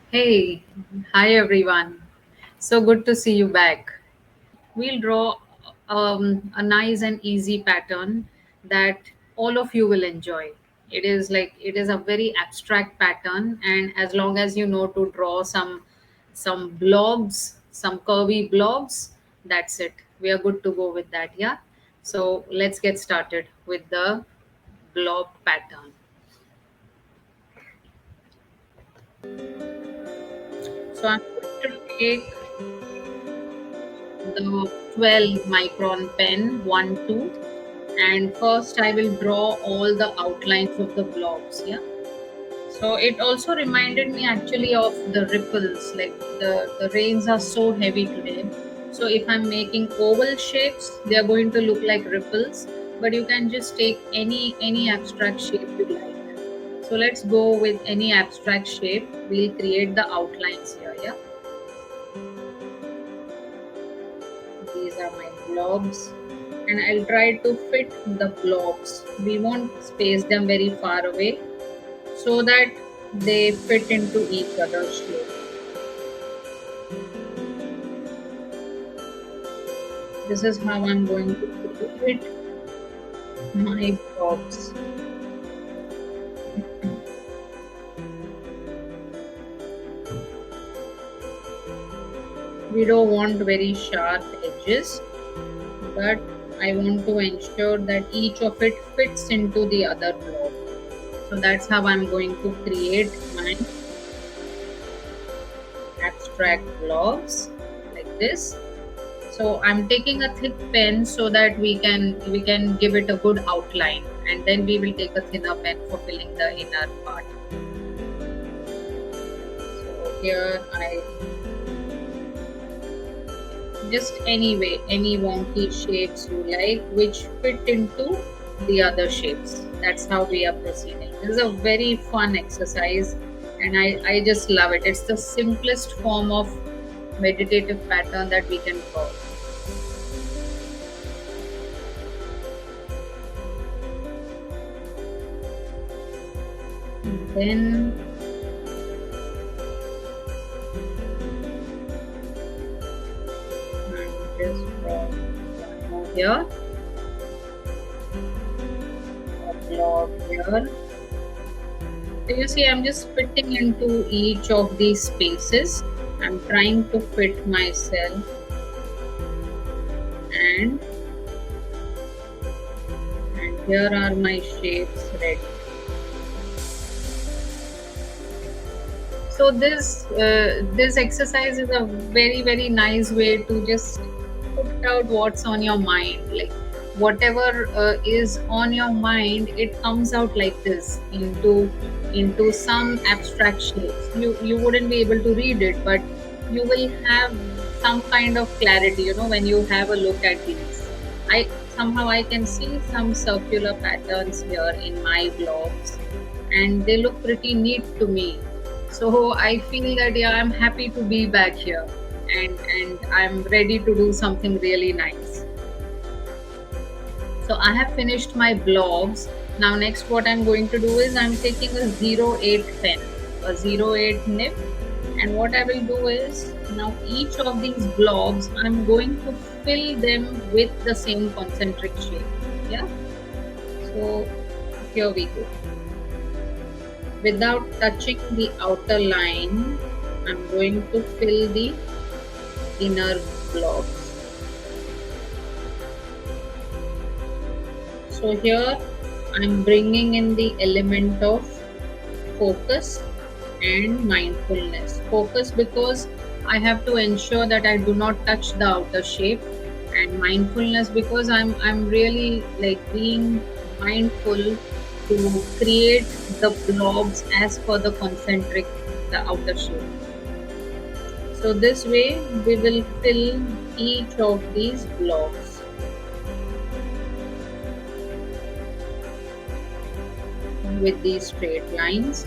Hey, hi everyone. So good to see you back. We'll draw a nice and easy pattern that all of you will enjoy. It is a very abstract pattern, and as long as you know to draw some blobs, some curvy blobs, that's it. We are good to go with that, yeah. So let's get started with the blob pattern. So I'm going to take the 12 micron pen 1 2, and first I will draw all the outlines of the blobs. Yeah, so it also reminded me actually of the ripples, like the rains are so heavy today. So if I'm making oval shapes, they are going to look like ripples, but you can just take any abstract shape you like. So let's go with any abstract shape. We'll create the outlines here. Yeah, these are my blobs, and I'll try to fit the blobs. We won't space them very far away so that they fit into each other's shape. This is how I'm going to create my blobs. We don't want very sharp edges, but I want to ensure that each of it fits into the other blob. So that's how I'm going to create my abstract blobs like this. So I'm taking a thick pen so that we can give it a good outline, and then we will take a thinner pen for filling the inner part. So here I just any wonky shapes you like which fit into the other shapes. That's how we are proceeding. This is a very fun exercise, and I just love it. It's the simplest form of meditative pattern that we can draw. Then I'm just draw one more here, a blob here. So you see, I'm just fitting into each of these spaces. I'm trying to fit myself, and here are my shapes ready. So this exercise is a very nice way to just put out what's on your mind, like whatever is on your mind, it comes out like this into some abstract shapes. You wouldn't be able to read it, but you will have some kind of clarity, when you have a look at these. I can see some circular patterns here in my blobs, and they look pretty neat to me. So I feel that, yeah, I'm happy to be back here, and I'm ready to do something really nice. So I have finished my blobs. Now next what I'm going to do is I'm taking a 08 pen, a 08 nib, and what I will do is now each of these blobs I'm going to fill them with the same concentric shape. Yeah. So here we go. Without touching the outer line, I'm going to fill the inner blobs. So here I'm bringing in the element of focus and mindfulness. Focus because I have to ensure that I do not touch the outer shape, and mindfulness because I'm really like being mindful to create the blobs as per the concentric, the outer shape. So this way we will fill each of these blobs with these straight lines.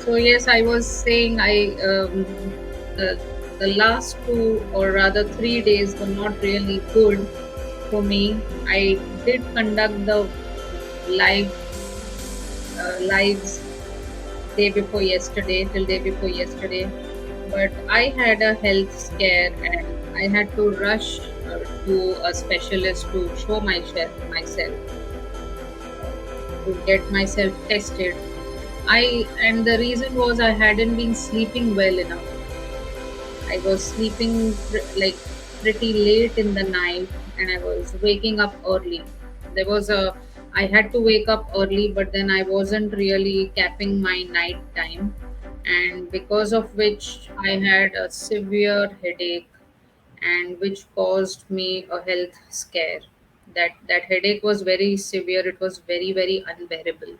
So yes, I was saying the last 2 or rather 3 days were not really good for me. I did conduct the live lives day before yesterday till day before yesterday, but I had a health scare and I had to rush to a specialist to show myself to get myself tested. I and the reason was I hadn't been sleeping well enough. I was sleeping pretty late in the night and I was waking up early. There was a I had to wake up early, but then I wasn't really capping my night time, and because of which I had a severe headache, and which caused me a health scare. That headache was very severe. It was very very unbearable.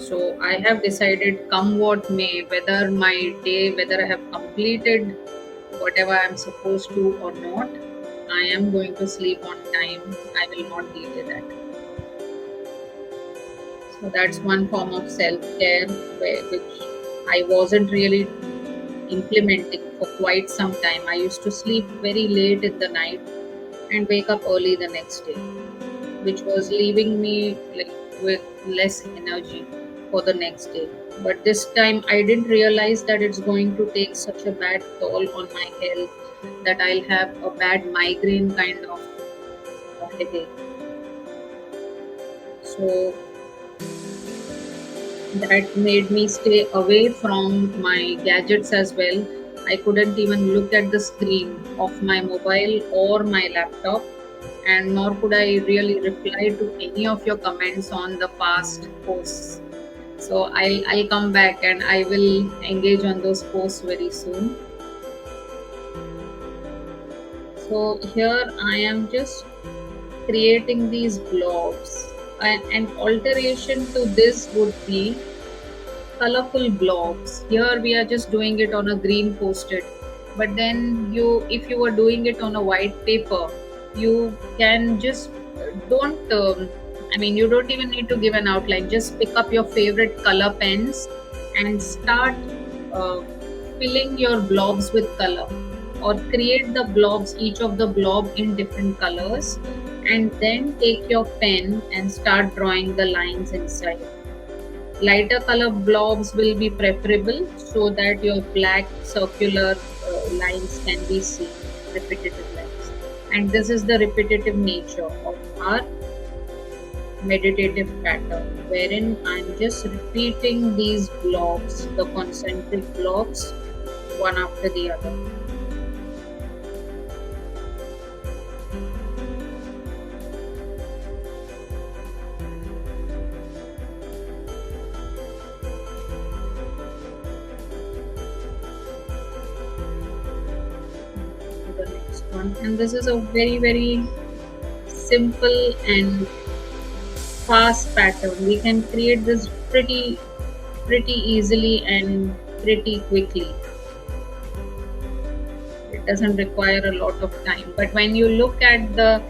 So I have decided, come what may, whether my day, whether I have completed whatever I'm supposed to or not, I am going to sleep on time. I will not delay that. So that's one form of self care which I wasn't really implementing for quite some time. I used to sleep very late in the night and wake up early the next day, which was leaving me with less energy for the next day. But this time I didn't realize that it's going to take such a bad toll on my health that I'll have a bad migraine kind of a headache. So that made me stay away from my gadgets as well. I couldn't even look at the screen of my mobile or my laptop, and nor could I really reply to any of your comments on the past posts. So I'll come back and I will engage on those posts very soon. So here I am just creating these blobs. An alteration to this would be colorful blobs. Here we are just doing it on a green post-it, but then if you were doing it on a white paper, you can just don't. You don't even need to give an outline. Just pick up your favorite color pens and start uh, filling your blobs with color, or create the blobs, each of the blob in different colors, and then take your pen and start drawing the lines inside. Lighter color blobs will be preferable so that your black circular lines can be seen, repetitive lines. And this is the repetitive nature of our meditative pattern, wherein I'm just repeating these blobs, the concentric blobs, one after the other. To the next one. And this is a very, very simple and fast pattern. We can create this pretty easily and pretty quickly. It doesn't require a lot of time, but when you look at the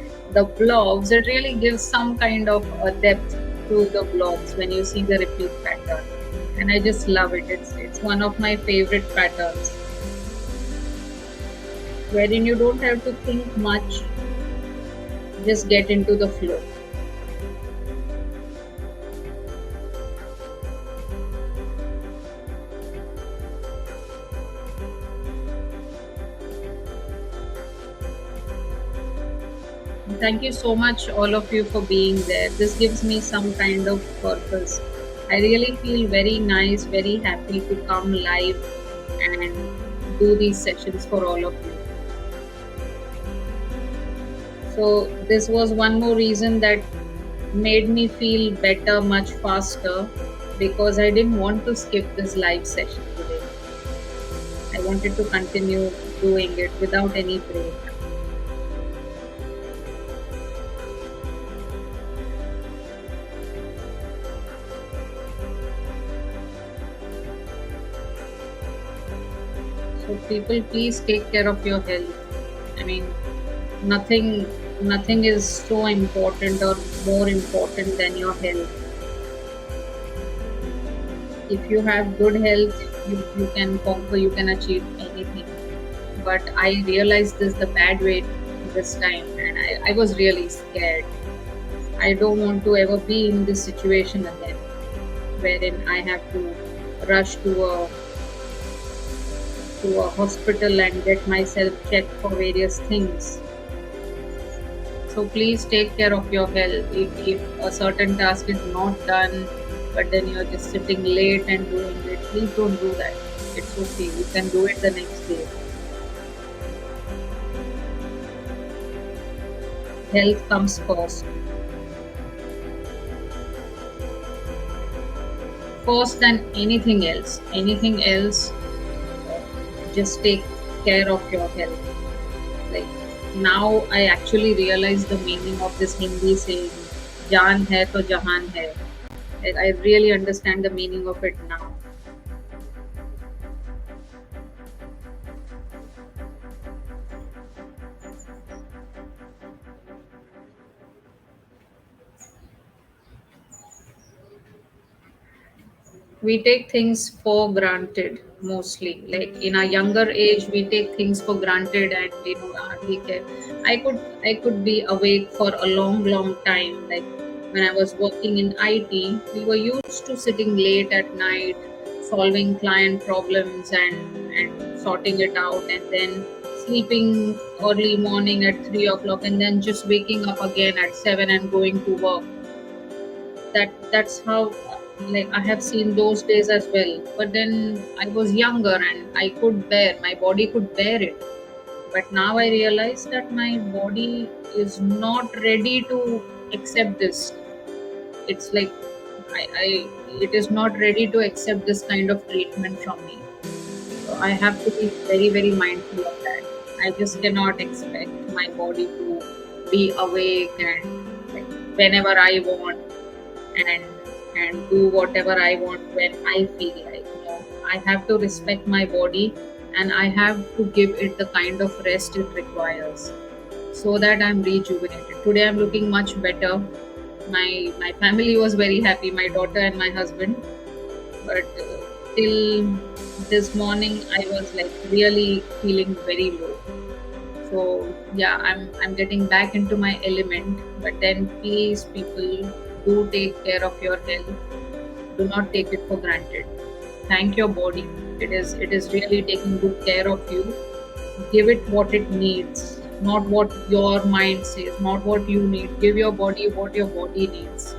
blobs, it really gives some kind of a depth to the blobs when you see the repeat pattern, and I just love it. It's one of my favorite patterns, wherein you don't have to think much, just get into the flow. Thank you so much, all of you, for being there. This gives me some kind of purpose. I really feel very nice, very happy to come live and do these sessions for all of you. So, this was one more reason that made me feel better much faster, because I didn't want to skip this live session today. I wanted to continue doing it without any break. So people, please take care of your health. I mean, nothing nothing is so important or more important than your health. If you have good health, you can conquer, you can achieve anything. But I realized this the bad way this time, and I was really scared. I don't want to ever be in this situation again, wherein I have to rush to a hospital and get myself checked for various things. So please take care of your health. If a certain task is not done, but then you're just sitting late and doing it, please don't do that. It's okay. You can do it the next day. Health comes first. First than anything else. Anything else, just take care of your health. Like now, I actually realize the meaning of this Hindi saying, "Jaan hai to jahan hai." Like, I really understand the meaning of it now. We take things for granted mostly. Like in our younger age, we take things for granted, and ठीक है. I could be awake for a long time. Like when I was working in IT, we were used to sitting late at night, solving client problems and sorting it out, and then sleeping early morning at 3 o'clock, and then just waking up again at 7 and going to work. That's how, like, I have seen those days as well. But then I was younger and I could bear, my body could bear it. But now I realize that my body is not ready to accept this. It's like I it is not ready to accept this kind of treatment from me. So I have to be very mindful of that. I just cannot expect my body to be awake and, like, whenever I want, and do whatever I want when I feel like. I have to respect my body, and I have to give it the kind of rest it requires, so that I'm rejuvenated. Today I'm looking much better. My family was very happy, my daughter and my husband. But till this morning I was like really feeling very low. So yeah, I'm getting back into my element. But then please, people, do take care of your health. Do not take it for granted. Thank your body. It is really taking good care of you. Give it what it needs, not what your mind says, not what you need. Give your body what your body needs.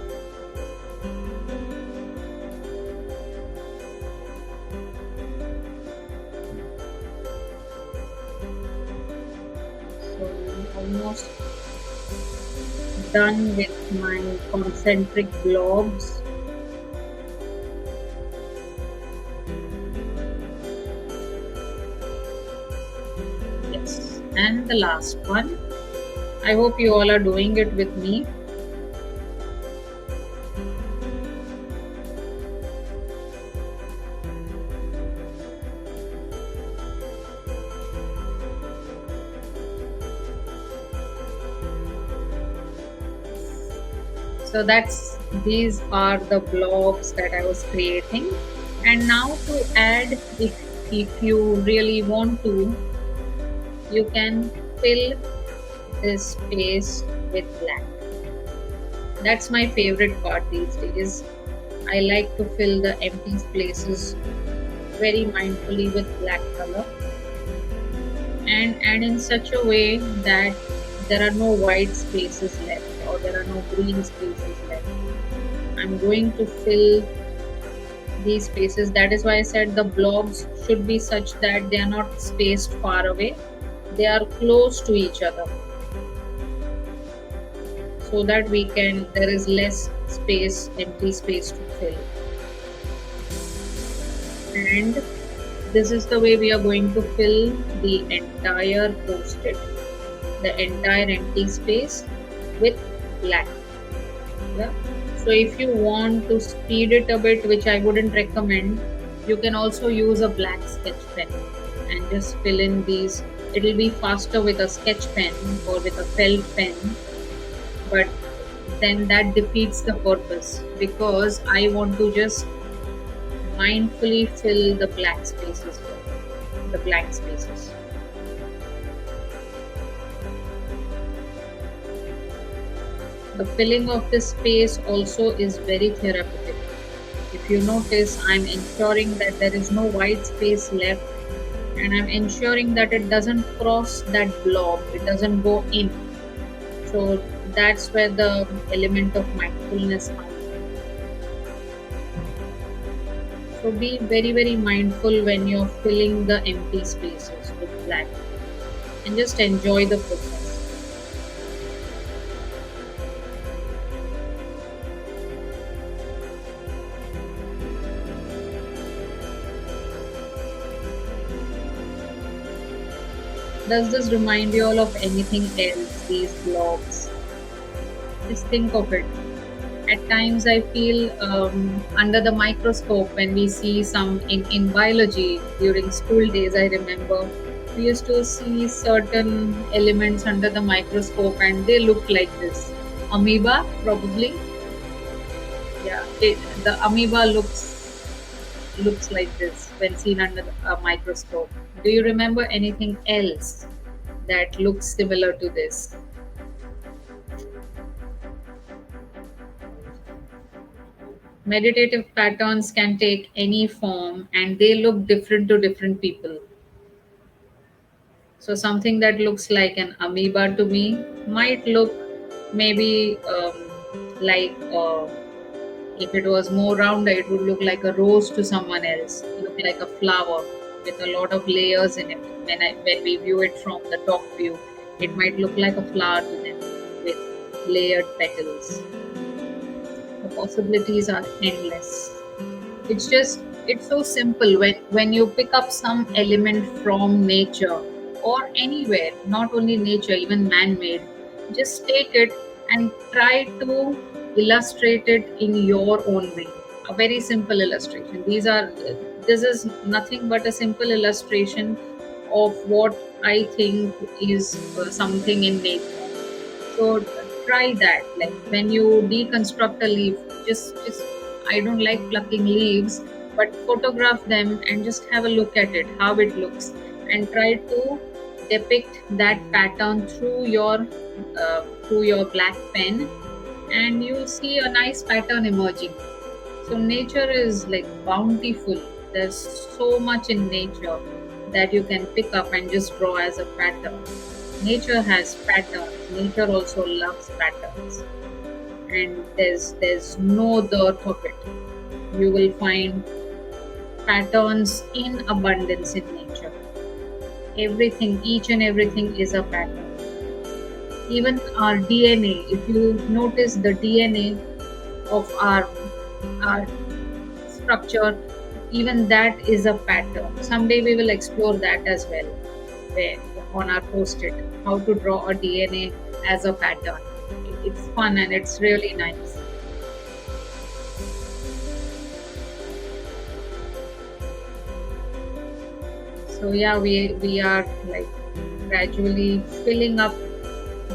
So I'm almost done with my concentric blobs. Yes, and the last one. I hope you all are doing it with me. So that's these are the blobs that I was creating. And now to add, if you really want to, you can fill this space with black. That's my favorite part these days. I like to fill the empty spaces very mindfully with black color, and in such a way that there are no white spaces left or there are no green spaces left. I'm going to fill these spaces. That is why I said the blobs should be such that they are not spaced far away, they are close to each other, so that there is less space, empty space to fill. And this is the way we are going to fill the entire post-it, the entire empty space, with black. Yeah. So if you want to speed it a bit, which I wouldn't recommend, you can also use a black sketch pen and just fill in these. It will be faster with a sketch pen or with a felt pen, but then that defeats the purpose, because I want to just mindfully fill the black spaces with the blank spaces. The filling of this space also is very therapeutic. If you notice, I'm ensuring that there is no white space left, and I'm ensuring that it doesn't cross that blob, it doesn't go in. So that's where the element of mindfulness comes in. So be very, very mindful when you're filling the empty spaces with black, and just enjoy the process. Does this remind you all of anything else, these blobs? Just think of it. At times I feel under the microscope, when we see some in biology during school days, I remember we used to see certain elements under the microscope and they look like this. Amoeba, probably. Yeah, the amoeba looks like this when seen under a microscope. Do you remember anything else that looks similar to this? Meditative patterns can take any form and they look different to different people. So, something that looks like an amoeba to me might look maybe like if it was more rounder, it would look like a rose to someone else, look like a flower with a lot of layers in it. When we view it from the top view, it might look like a flower to them with layered petals. The possibilities are endless. It's so simple when you pick up some element from nature or anywhere, not only nature, even man-made. Just take it and try to illustrate it in your own way. A very simple illustration. This is nothing but a simple illustration of what I think is something in nature. So try that. Like when you deconstruct a leaf, just I don't like plucking leaves, but photograph them and just have a look at it, how it looks, and try to depict that pattern through your black pen, and you'll see a nice pattern emerging. So nature is like bountiful. There's so much in nature that you can pick up and just draw as a pattern. Nature has patterns. Nature also loves patterns, and there's no dearth of it. You will find patterns in abundance in nature. Everything, each and everything is a pattern. Even our DNA, if you notice the DNA of our structure, even that is a pattern. Someday we will explore that as well, where on our post-it, how to draw a DNA as a pattern. It's fun and it's really nice. So yeah, we are like gradually filling up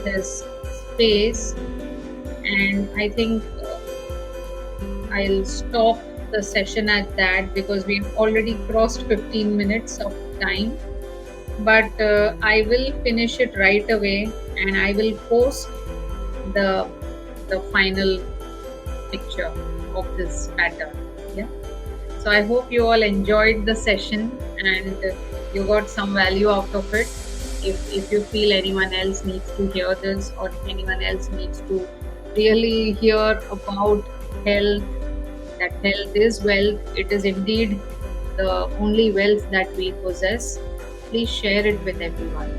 this space, and I think I'll stop the session at that because we've already crossed 15 minutes of time. But I will finish it right away, and I will post the final picture of this pattern. Yeah. So I hope you all enjoyed the session and you got some value out of it. If you feel anyone else needs to hear this, or anyone else needs to really hear about health, that health is wealth, it is indeed the only wealth that we possess, please share it with everyone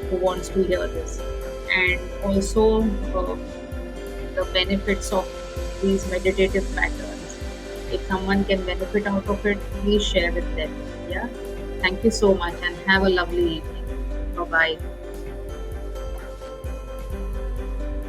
who wants to hear this. And also the benefits of these meditative patterns. If someone can benefit out of it, please share with them. Yeah. Thank you so much and have a lovely evening. Bye bye.